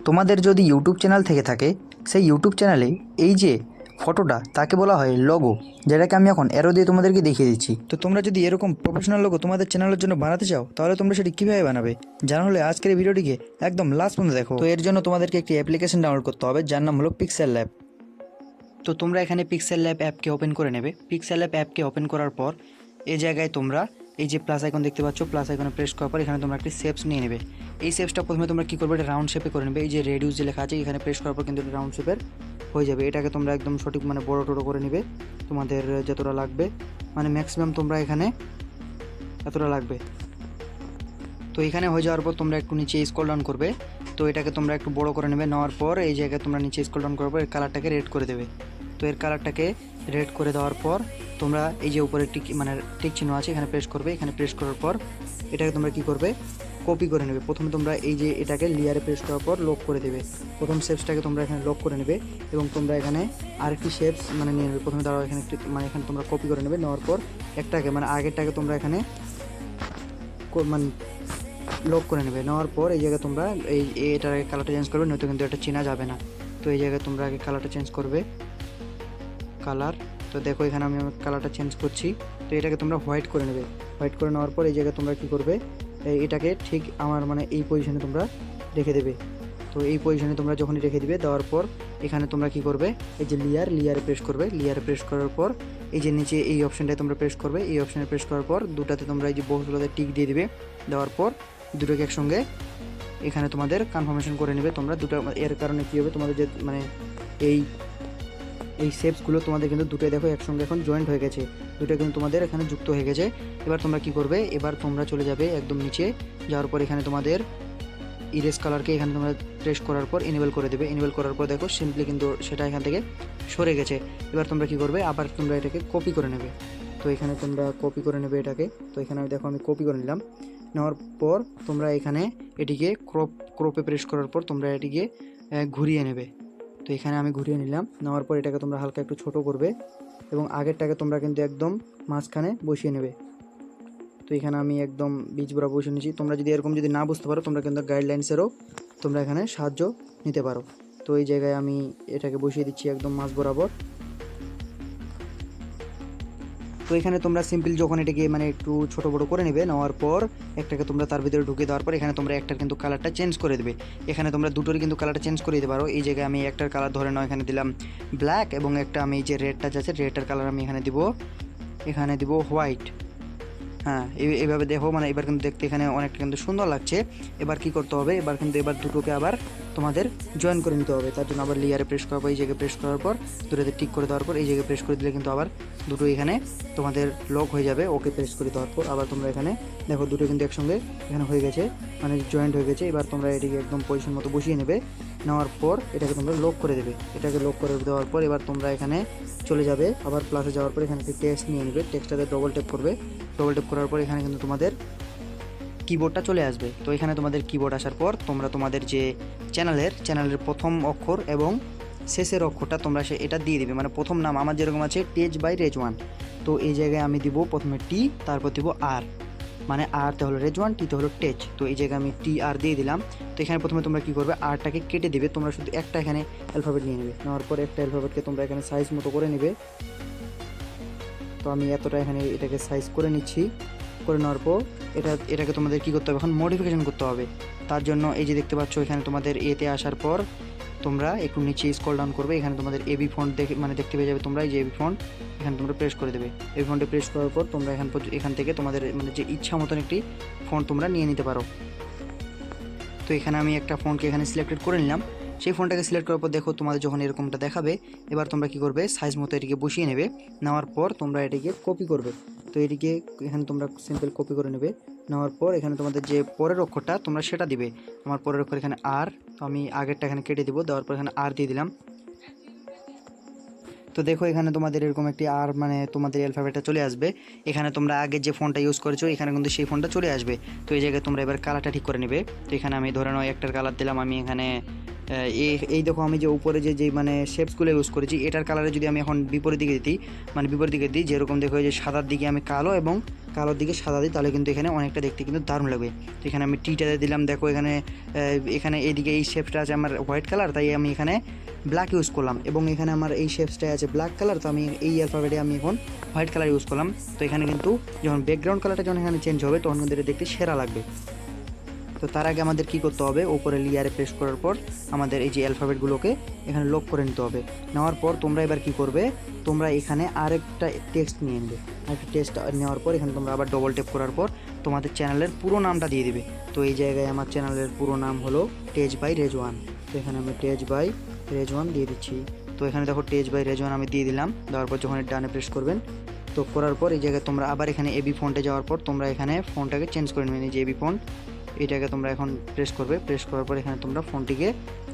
তোমাদের যদি YouTube channel থেকে থাকে সেই ইউটিউব চ্যানেলে এই যে ফটোটা তাকে বলা হয় লোগো, যেটাকে আমি এখন অ্যারো দিয়ে তোমাদেরকে দেখিয়ে দিচ্ছি। তো তোমরা যদি এরকম প্রফেশনাল লোগো তোমাদের চ্যানেলের জন্য বানাতে চাও তাহলে তোমরা সেটি কীভাবে বানাবে জানা হলে আজকের এই ভিডিওটিকে একদম লাস্ট পর্যন্ত দেখো। তো এর জন্য তোমাদেরকে একটি অ্যাপ্লিকেশন ডাউনলোড করতে হবে যার নাম হলো পিক্সেল ল্যাব। তো তোমরা এখানে পিক্সেল ল্যাব অ্যাপকে ওপেন করে নেবে। পিক্সেল ল্যাব অ্যাপকে ওপেন করার পর এই জায়গায় তোমরা এই যে প্লাস আইকন দেখতে পাচ্ছ, প্লাস আইকনে প্রেস করার পর এখানে তোমরা একটি শেপস নিয়ে নেবে। এই শেপসটা প্রথমে তোমরা কী করবে, এটা রাউন্ড শেপে করে নেবে। এই যে রেডিউস যে লেখা আছে এখানে প্রেস করার পর কিন্তু এটা রাউন্ড শেপের হয়ে যাবে। এটাকে তোমরা একদম সঠিক মানে বড়ো টড়ো করে নেবে তোমাদের যতটা লাগবে, মানে ম্যাক্সিমাম তোমরা এখানে এতটা লাগবে। তো এখানে হয়ে যাওয়ার পর তোমরা একটু নিচে স্ক্রল ডাউন করবে। তো এটাকে তোমরা একটু বড় করে নেবে। নেওয়ার পর এই জায়গায় তোমরা নিচে স্ক্রল ডাউন করার পর এর কালারটাকে রেড করে দেবে। তো এর কালারটাকে রেড করে দেওয়ার পর তোমরা এই যে উপরে টিক মানে টিক চিহ্ন আছে এখানে প্রেস করবে। এখানে প্রেস করার পর এটাকে তোমরা কী করবে, কপি করে নেবে। প্রথমে তোমরা এই যে এটাকে লেয়ারে প্রেস করার পর লক করে দেবে। প্রথম শেপসটাকে তোমরা এখানে লক করে নেবে এবং তোমরা এখানে আরেকটি শেপস মানে নিয়ে নেবে। প্রথমে দাঁড়াও এখানে একটি মানে এখানে তোমরা কপি করে নেবে। নেওয়ার পর একটাকে মানে আগেরটাকে তোমরা এখানে মানে লক করে নেবে। নেওয়ার পর এই জায়গায় তোমরা এটার কালারটা চেঞ্জ করবে, নয়তো কিন্তু এটা চেনা যাবে না। তো এই জায়গায় তোমরা আগে কালারটা চেঞ্জ করবে, কালার। তো দেখো এখানে আমি আমার কালারটা চেঞ্জ করছি। তো এটাকে তোমরা হোয়াইট করে নেবে। হোয়াইট করে নেওয়ার পর এই জায়গায় তোমরা কী করবে, এটাকে ঠিক আমার মানে এই পজিশনে তোমরা রেখে দেবে। তো এই পজিশনে তোমরা যখনই রেখে দিবে, দেওয়ার পর এখানে তোমরা কী করবে, এই যে লেয়ারে প্রেস করবে। লেয়ারে প্রেস করার পর এই যে নিচে এই অপশানটায় তোমরা প্রেস করবে। এই অপশানে প্রেস করার পর দুটাতে তোমরা এই যে বক্সগুলোতে টিক দিয়ে দিবে। দেওয়ার পর দুটোকে একসঙ্গে এখানে তোমাদের কনফার্মেশন করে নেবে তোমরা দুটো। এর কারণে কী হবে, তোমাদের যে মানে এই এই শেপসগুলো তোমাদের কিন্তু দুটোই দেখো একসঙ্গে এখন জয়েন্ট হয়ে গেছে, দুটো কিন্তু তোমাদের এখানে যুক্ত হয়ে গেছে। এবার তোমরা কি করবে, এবার তোমরা চলে যাবে একদম নিচে। যাওয়ার পর এখানে তোমাদের ইরেজ কালারকে এখানে তোমরা প্রেস করার পর এনেবল করে দেবে। এনেবল করার পর দেখো সিম্পলি কিন্তু সেটা এখান থেকে সরে গেছে। এবার তোমরা কি করবে, আবার তোমরা এটাকে কপি করে নেবে। তো এখানে তোমরা কপি করে নেবে এটাকে। তো এখানে দেখো আমি কপি করে নিলাম। নেওয়ার পর তোমরা এখানে এটিকে ক্রপে প্রেস করার পর তোমরা এটিকে ঘুরিয়ে নেবে। তো এখানে আমি ঘুরিয়ে নিলাম। নেওয়ার পর এটাকে তোমরা হালকা একটু ছোট করবে এবং আগেরটাকে তোমরা কিন্তু একদম মাঝখানে বসিয়ে নেবে। তো এখানে আমি একদম বীজ বরাবর বসিয়ে নিয়েছি। তোমরা যদি এরকম যদি না বুঝতে পারো তোমরা কিন্তু গাইডলাইন্সেরও তোমরা এখানে সাহায্য নিতে পারো। তো এই জায়গায় আমি এটাকে বসিয়ে দিচ্ছি একদম মাঝ বরাবর। তো এখানে তোমরা সিম্পল যখন এটাকে মানে একটু ছোটো বড়ো করে নেবে, নেওয়ার পর একটাকে তোমরা তার ভিতরে ঢুকে দেওয়ার পর এখানে তোমরা একটার কিন্তু কালারটা চেঞ্জ করে দেবে। এখানে তোমরা দুটোর কিন্তু কালারটা চেঞ্জ করে দিতে পারো। এই জায়গায় আমি একটার কালার ধরে নাও এখানে দিলাম ব্ল্যাক, এবং একটা আমি এই যে রেডটা আছে রেডটার কালার আমি এখানে দিব হোয়াইট। হ্যাঁ, এইভাবে দেখো মানে এবার কিন্তু দেখতে এখানে অনেকটা কিন্তু সুন্দর লাগছে। এবার কি করতে হবে, এবার দুটোকে আবার তোমাদের জয়েন করে নিতে হবে। তার জন্য আবার লেয়ারে প্রেস করার পর এই জায়গায় প্রেস করার পর দুটোতে টিক করে দেওয়ার পর এই জায়গায় প্রেস করে দিলে কিন্তু আবার দুটো এখানে তোমাদের লক হয়ে যাবে। ওকে প্রেস করে দেওয়ার পর আবার তোমরা এখানে দেখো দুটো কিন্তু একসঙ্গে এখানে হয়ে গেছে, মানে জয়েন্ট হয়ে গেছে। এবার তোমরা এটিকে একদম পজিশন মতো বসিয়ে নেবে। নেওয়ার পর এটাকে তোমরা লক করে দেবে। এটাকে লক করে দেওয়ার পর এবার তোমরা এখানে চলে যাবে, আবার প্লাসে যাওয়ার পর এখানে একটি টেক্সট নিয়ে নেবে। টেক্সটটাতে ডবল ট্যাপ করবে। ডবল ট্যাপ করার পর এখানে কিন্তু তোমাদের কিবোর্ডটা চলে আসবে। তো এখানে তোমাদের কিবোর্ড আসার পর তোমরা তোমাদের যে চ্যানেলের প্রথম অক্ষর এবং শেষের অক্ষরটা তোমরা এটা দিয়ে দিবে। মানে প্রথম নাম আমার যেরকম আছে টেজ বাই রেজওয়ান, তো এই জায়গায় আমি দিব প্রথমে টি, তারপর দিব আর, মানে আরতে হলো রেজওয়ান, টিতে হলো টেজ। তো এই জায়গায় আমি টি আর দিয়ে দিলাম। তো এখানে প্রথমে তোমরা কী করবে, আরটাকে কেটে দেবে। তোমরা শুধু একটা এখানে অ্যালফাবেট নিয়ে নেবে। নেওয়ার পর একটা অ্যালফাবেটকে তোমরা এখানে সাইজ মতো করে নেবে। তো আমি এতটা এখানে এটাকে সাইজ করে নিচ্ছি। করে নেওয়ার পর এটাকে তোমাদের কী করতে হবে, এখন মডিফিকেশন করতে হবে। তার জন্য এই যে দেখতে পাচ্ছ এখানে তোমাদের এতে আসার পর তোমরা একটু নিচে স্ক্রল ডাউন করবে। এখানে তোমাদের এবি ফন্ট দেখতে পেয়ে যাবে তোমরা। এই যে এবি ফন্ট এখানে তোমরা প্রেস করে দেবে। এবি ফন্টে প্রেস করার পর তোমরা এখান থেকে তোমাদের মানে যে ইচ্ছা মতন একটি ফন্ট তোমরা নিয়ে নিতে পারো। তো এখানে আমি একটা ফন্টকে এখানে সিলেক্টেড করে নিলাম। সেই ফোনটাকে সিলেক্ট করার পর দেখো তোমাদের যখন এরকমটা দেখাবে, এবার তোমরা কি করবে, সাইজ মতো এটিকে বসিয়ে নেবে। নেওয়ার পর তোমরা এটিকে কপি করবে। তো এটিকে এখানে তোমরা সিম্পল কপি করে নেবে। নেওয়ার পর এখানে তোমাদের যে পরের অক্ষরটা তোমরা সেটা দিবে। আমার পরের অক্ষর এখানে আর, তো আমি আগেরটা এখানে কেটে দিব। দেওয়ার পর এখানে আর দিয়ে দিলাম। তো দেখো এখানে তোমাদের এরকম একটি আর মানে তোমাদের অ্যালফাবেটটা চলে আসবে। এখানে তোমরা আগে যে ফোনটা ইউজ করেছো এখানে কিন্তু সেই ফোনটা চলে আসবে। তো এই জায়গায় তোমরা এবার কালারটা ঠিক করে নেবে। তো এখানে আমি ধরে নাও একটার কালার দিলাম আমি এখানে এই দেখো আমি যে উপরে যে মানে শেপসগুলো ইউজ করেছি এটার কালারে যদি আমি এখন বিপরীত দিকে দিই, মানে বিপরীত দিকে দিই, যেরকম দেখো যে সাদার দিকে আমি কালো এবং কালোর দিকে সাদা দিই, তাহলে কিন্তু এখানে অনেকটা দেখতে কিন্তু দারুণ লাগবে। তো এখানে আমি টিটাতে দিলাম, দেখো এখানে এইদিকে এই শেপসটা আছে আমার হোয়াইট কালার, তাই আমি এখানে ব্ল্যাক ইউজ করলাম, এবং এখানে আমার এই শেপসটাই আছে ব্ল্যাক কালার, তো আমি এই অ্যালফাবেটে আমি এখন হোয়াইট কালার ইউজ করলাম। তো এখানে কিন্তু যখন ব্যাকগ্রাউন্ড কালারটা যখন এখানে চেঞ্জ হবে তখন কিন্তু এটা দেখতে সেরা লাগবে। তো তার আগে আমাদের কি করতে হবে, উপরে লেয়ারে প্রেস করার পর আমাদের এই যে অ্যালফাবেটগুলোকে এখানে লক করে নিতে হবে। নেওয়ার পর তোমরা এবার কি করবে, তোমরা এখানে আরেকটা টেক্সট নিয়ে নেবে। আরেকটা টেক্সট নেওয়ার পর এখানে তোমরা আবার ডবল ট্যাপ করার পর তোমাদের চ্যানেলের পুরো নামটা দিয়ে দিবে। তো এই জায়গায় আমার চ্যানেলের পুরো নাম হলো টেজ বাই রেজওয়ান। তো এখানে আমি টেজ বাই রেজওয়ান দিয়ে দিচ্ছি। তো এখানে দেখো টেজ বাই রেজওয়ান আমি দিয়ে দিলাম। দেওয়ার পর যখন ডানে প্রেস করবেন, তো করার পর এই জায়গায় তোমরা আবার এখানে এবি ফন্টে যাওয়ার পর তোমরা এখানে ফোনটাকে চেঞ্জ করে নেবেন। এই যে এবি ফন্ট, এটাকে তোমরা এখন প্রেস করবে। প্রেস করার পর এখানে তোমরা ফোনটিকে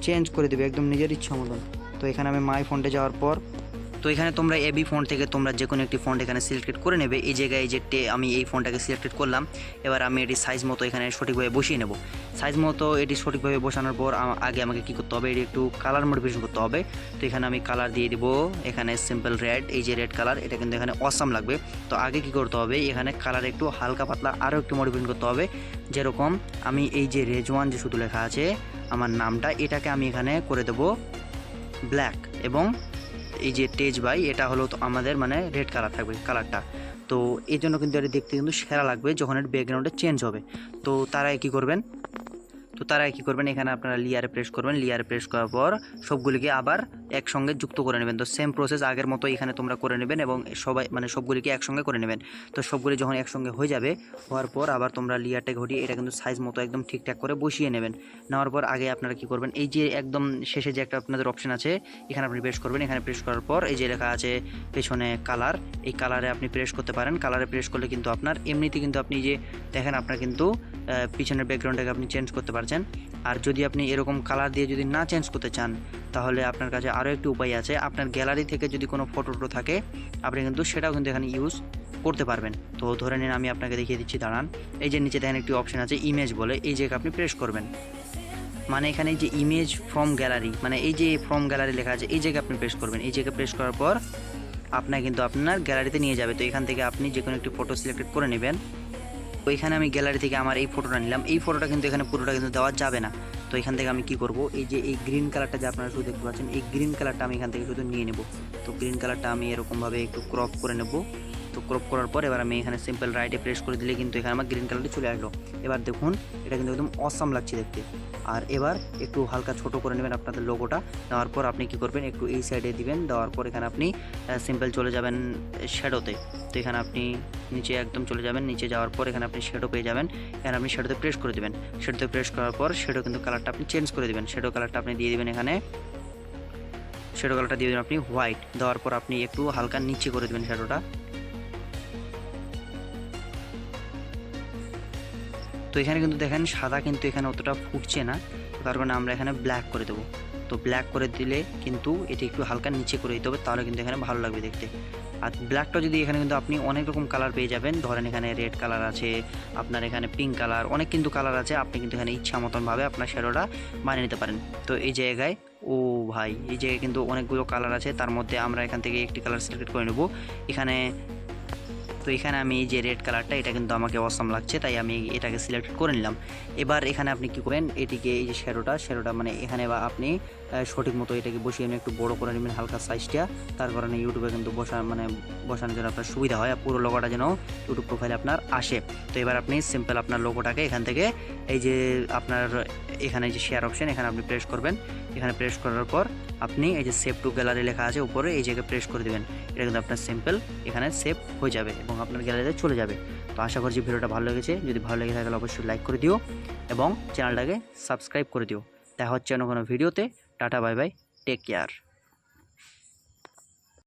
চেঞ্জ করে দেবে একদম নিজের ইচ্ছা মতন। তো এখানে আমি মাই ফন্টে যাওয়ার পর, তো এখানে তোমরা এবি ফন্ট থেকে তোমরা যে কোনো একটি ফন্ট এখানে সিলেক্টেড করে নেবে। এই জায়গায় আমি এই ফোনটাকে সিলেক্টেড করলাম। এবার আমি এটি সাইজ মতো এখানে সঠিকভাবে বসিয়ে নেব। সাইজ মতো এটি সঠিকভাবে বসানোর পর আগে আমাকে কী করতে হবে, এটি একটু কালার মডিফিকেশন করতে হবে। তো এখানে আমি কালার দিয়ে দেবো এখানে সিম্পল রেড, এই যে রেড কালার, এটা কিন্তু এখানে অসাম লাগবে। তো আগে কি করতে হবে, এখানে কালার একটু হালকা পাতলা আরও একটু মডিফিকেশন করতে হবে। যেরকম আমি এই যে রেজওয়ান যে শুধু লেখা আছে আমার নামটা, এটাকে আমি এখানে করে দেবো ব্ল্যাক, এবং এই যে টেজ বাই এটা হলো তো আমাদের মানে রেড কালার থাকবে কালারটা। তো এই জন্য কিন্তু এটা দেখতে কিন্তু সেরা লাগবে যখন এর ব্যাকগ্রাউন্ডে চেঞ্জ হবে। তো তারা কি করবেন, এখানে আপনারা লেয়ারে প্রেস করবেন। লেয়ারে প্রেস করার পর সবগুলিকে আবার একসঙ্গে যুক্ত করে নেবেন। তো সেম প্রসেস আগের মতো এখানে তোমরা করে নেবেন এবং সবগুলিকে একসঙ্গে করে নেবেন। তো সবগুলি যখন একসঙ্গে হয়ে যাবে, হওয়ার পর আবার তোমরা লেয়ারটাকে ঘটিয়ে এটা কিন্তু সাইজ মতো একদম ঠিকঠাক করে বসিয়ে নেবেন। নেওয়ার পর আগে আপনারা কি করবেন, এই যে একদম শেষে যে একটা আপনাদের অপশন আছে এখানে আপনি প্রেস করবেন। এখানে প্রেস করার পর এই যে লেখা আছে পেছনে কালার, এই কালারে আপনি প্রেস করতে পারেন। কালারে প্রেস করলে কিন্তু আপনার এমনিতে কিন্তু আপনি যে দেখেন আপনার কিন্তু পিছনের ব্যাকগ্রাউন্ডটাকে আপনি চেঞ্জ করতে পারছেন। আর যদি আপনি এরকম কালার দিয়ে যদি না চেঞ্জ করতে চান, তাহলে আপনার কাছে আরও একটি উপায় আছে। আপনার গ্যালারি থেকে যদি কোনো ফটো থাকে আপনি কিন্তু সেটাও কিন্তু এখানে ইউজ করতে পারবেন। তো ধরে নিন আমি আপনাকে দেখিয়ে দিচ্ছি, দাঁড়ান। এই যে নিচে দেখেন একটি অপশন আছে ইমেজ বলে, এই জায়গায় আপনি প্রেস করবেন। মানে এখানে যে ইমেজ ফ্রম গ্যালারি, মানে এই যে ফ্রম গ্যালারি লেখা আছে এই জায়গায় আপনি প্রেস করবেন। এই জায়গায় প্রেস করার পর আপনার কিন্তু আপনার গ্যালারিতে নিয়ে যাবে। তো এখান থেকে আপনি যে কোনো একটি ফটো সিলেক্টেড করে নেবেন। তো এখানে আমি গ্যালারি থেকে আমার এই ফটোটা নিলাম। এই ফটোটা কিন্তু এখানে পুরোটা কিন্তু দেওয়া যাবে না। তো এখান থেকে আমি কি করব, এই যে এই গ্রিন কালারটা যে আপনারা শুধু দেখতে পাচ্ছেন, এই গ্রিন কালারটা আমি এখান থেকে শুধু নিয়ে নেব। তো গ্রিন কালারটা আমি এরকমভাবে একটু ক্রপ করে নেব। তো ক্রপ করার পর এবার আমি এখানে সিম্পল রাইটে প্রেস করে দিলে কিন্তু এখানে আমার গ্রিন কালারটি চলে আসলো। এবার দেখুন এটা কিন্তু একদম অসাম লাগছে দেখতে। আর এবার একটু হালকা ছোট করে নেবেন আপনাদের লোগোটা। নেওয়ার পর আপনি কি করবেন, একটু এই সাইডে দিবেন। দেওয়ার পর এখানে আপনি সিম্পল চলে যাবেন শ্যাডোতে। তো এখানে আপনি নিচে একদম চলে যাবেন। নিচে যাওয়ার পর এখানে আপনি শ্যাডো পেয়ে যাবেন। এখানে আপনি শ্যাডোতে প্রেস করে দেবেন। শ্যাডোতে প্রেস করার পর শ্যাডো কিন্তু কালারটা আপনি চেঞ্জ করে দেবেন। শ্যাডো কালারটা আপনি দিয়ে দেবেন, এখানে শ্যাডো কালারটা দিয়ে দেবেন আপনি হোয়াইট। দেওয়ার পর আপনি একটু হালকা নিচে করে দেবেন শ্যাডোটা। তো এখানে কিন্তু দেখেন সাদা কিন্তু এখানে অতটা ফুটছে না, তার কারণে আমরা এখানে ব্ল্যাক করে দেবো। তো ব্ল্যাক করে দিলে কিন্তু এটি একটু হালকা নিচে করে দিতে হবে, তাহলে কিন্তু এখানে ভালো লাগবে দেখতে। আর ব্ল্যাকটা যদি এখানে কিন্তু আপনি অনেক রকম কালার পেয়ে যাবেন। ধরেন এখানে রেড কালার আছে, আপনার এখানে পিঙ্ক কালার, অনেক কিন্তু কালার আছে। আপনি কিন্তু এখানে ইচ্ছা মতনভাবে আপনার শ্যাডোটা বানিয়ে নিতে পারেন। তো এই জায়গায় ভাই এই জায়গায় কিন্তু অনেকগুলো কালার আছে, তার মধ্যে আমরা এখান থেকে একটি কালার সিলেক্ট করে নেব এখানে। তো এখানে আমি এই যে রেড কালারটা, এটা কিন্তু আমাকে অসাম লাগছে, তাই আমি এটাকে সিলেক্ট করে নিলাম। এবার এখানে আপনি কি করবেন, এটিকে এই যে শ্যাডোটা মানে এখানে বা আপনি সঠিক মতো এটাকে বসিয়ে নিয়ে একটু বড় করে নেবেন হালকা সাইজটা। তার কারণে ইউটিউবে কিন্তু বসানোর জন্য আপনার সুবিধা হয়, আর পুরো লোগোটা যেন ইউটিউব প্রোফাইলে আপনার আসে। তো এবার আপনি সিম্পল আপনার লোগোটাকে এখান থেকে এই যে আপনার এখানে যে শেয়ার অপশন, এখানে আপনি প্রেস করবেন। এখানে প্রেস করার পর আপনি এই যে সেভ টু গ্যালারি লেখা আছে উপরে, এই জায়গায় প্রেস করে দেবেন। এটা কিন্তু আপনার সিম্পল এখানে সেভ হয়ে যাবে এবং আপনার গ্যালারিতে চলে যাবে। তো আশা করছি ভিডিওটা ভালো লেগেছে। যদি ভালো লেগে থাকে তাহলে অবশ্যই লাইক করে দিও এবং চ্যানেলটাকে সাবস্ক্রাইব করে দিও। দেখা হচ্ছে অন্য কোনো ভিডিওতে। Tata, bye bye, take care.